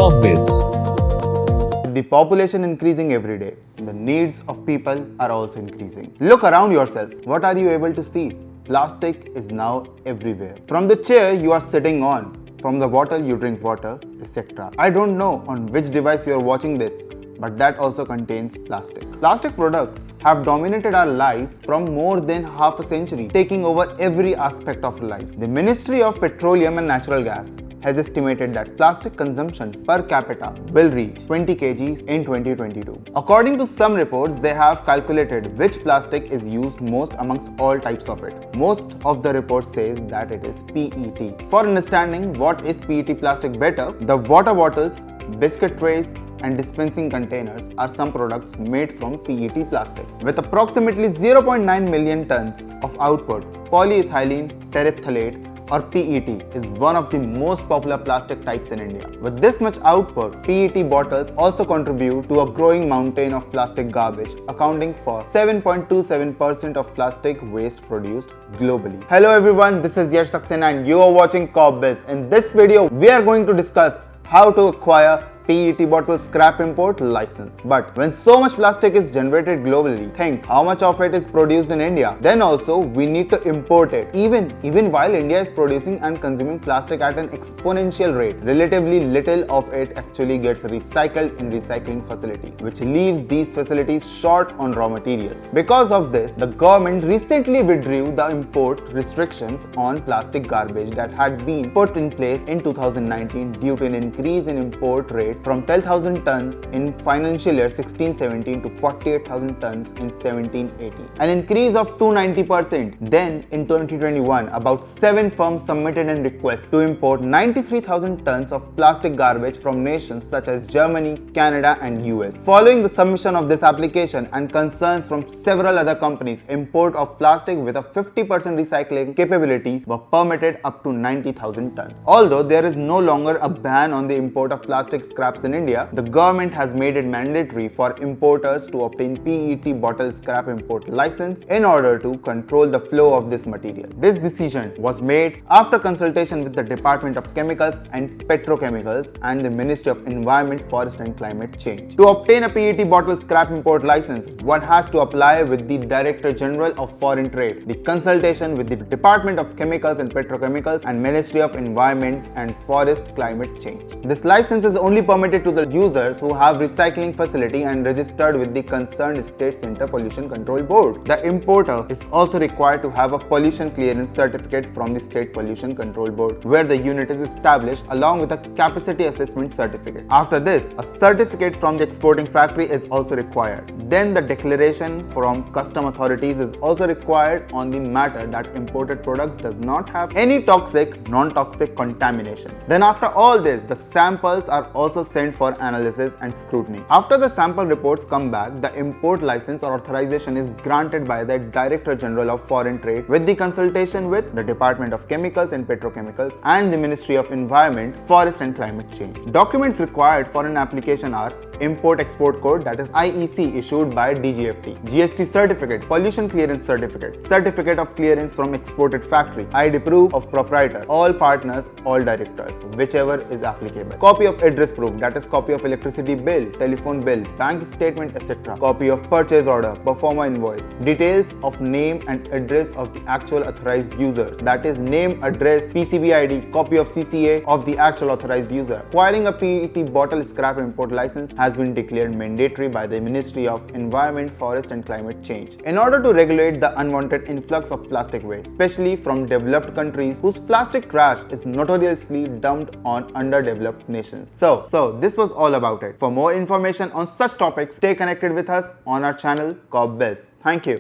Corpbiz. With the population increasing every day, the needs of people are also increasing. Look around yourself. What are you able to see? Plastic is now everywhere. From the chair you are sitting on, from the bottle you drink water, etc. I don't know on which device you are watching this, but that also contains plastic. Plastic products have dominated our lives from more than half a century, taking over every aspect of life. The Ministry of Petroleum and Natural Gas has estimated that plastic consumption per capita will reach 20 kgs in 2022. According to some reports, they have calculated which plastic is used most amongst all types of it. Most of the reports says that it is PET. For understanding what is PET plastic better, the water bottles, biscuit trays, and dispensing containers are some products made from PET plastics. With approximately 0.9 million tons of output, polyethylene terephthalate or PET is one of the most popular plastic types in India. With this much output, PET bottles also contribute to a growing mountain of plastic garbage, accounting for 7.27% of plastic waste produced globally. Hello everyone, this is Yash Saxena and you are watching Corpbiz. In this video, we are going to discuss how to acquire PET bottle scrap import license. But when so much plastic is generated globally, think how much of it is produced in India. Then also we need to import it. Even while India is producing and consuming plastic at an exponential rate, relatively little of it actually gets recycled in recycling facilities, which leaves these facilities short on raw materials. Because of this, the government recently withdrew the import restrictions on plastic garbage that had been put in place in 2019 due to an increase in import rates from 10,000 tons in financial year 16-17 to 48,000 tons in 17-18, an increase of 290%. Then in 2021, about 7 firms submitted a request to import 93,000 tons of plastic garbage from nations such as Germany, Canada and US. Following the submission of this application and concerns from several other companies, import of plastic with a 50% recycling capability were permitted up to 90,000 tons. Although there is no longer a ban on the import of plastic scraps in India, the government has made it mandatory for importers to obtain PET bottle scrap import license in order to control the flow of this material. This decision was made after consultation with the Department of Chemicals and Petrochemicals and the Ministry of Environment, Forest and Climate Change. To obtain a PET bottle scrap import license, one has to apply with the Director General of Foreign Trade. The consultation with the Department of Chemicals and Petrochemicals and Ministry of Environment and Forest Climate Change. This license is only permitted to the users who have recycling facility and registered with the concerned state Center Pollution Control Board. The importer is also required to have a pollution clearance certificate from the State Pollution Control Board, where the unit is established along with a capacity assessment certificate. After this, a certificate from the exporting factory is also required. Then the declaration from custom authorities is also required on the matter that imported products does not have any toxic, non-toxic contamination. Then after all this, the samples are also sent for analysis and scrutiny. After the sample reports come back, the import license or authorization is granted by the Director General of Foreign Trade with the consultation with the Department of Chemicals and Petrochemicals and the Ministry of Environment, Forest and Climate Change. Documents required for an application are Import-Export Code, that is IEC, issued by DGFT, GST certificate, pollution clearance certificate, certificate of clearance from exported factory, ID proof of proprietor, all partners, all directors, whichever is applicable, copy of address proof, that is copy of electricity bill, telephone bill, bank statement, etc., copy of purchase order, performer invoice, details of name and address of the actual authorized users, that is name, address, PCB ID, copy of CCA of the actual authorized user. Acquiring a PET bottle scrap import license has been declared mandatory by the Ministry of Environment, Forest and Climate Change in order to regulate the unwanted influx of plastic waste, especially from developed countries whose plastic trash is notoriously dumped on underdeveloped nations. So this was all about it. For more information on such topics, stay connected with us on our channel Corpbiz. Thank you.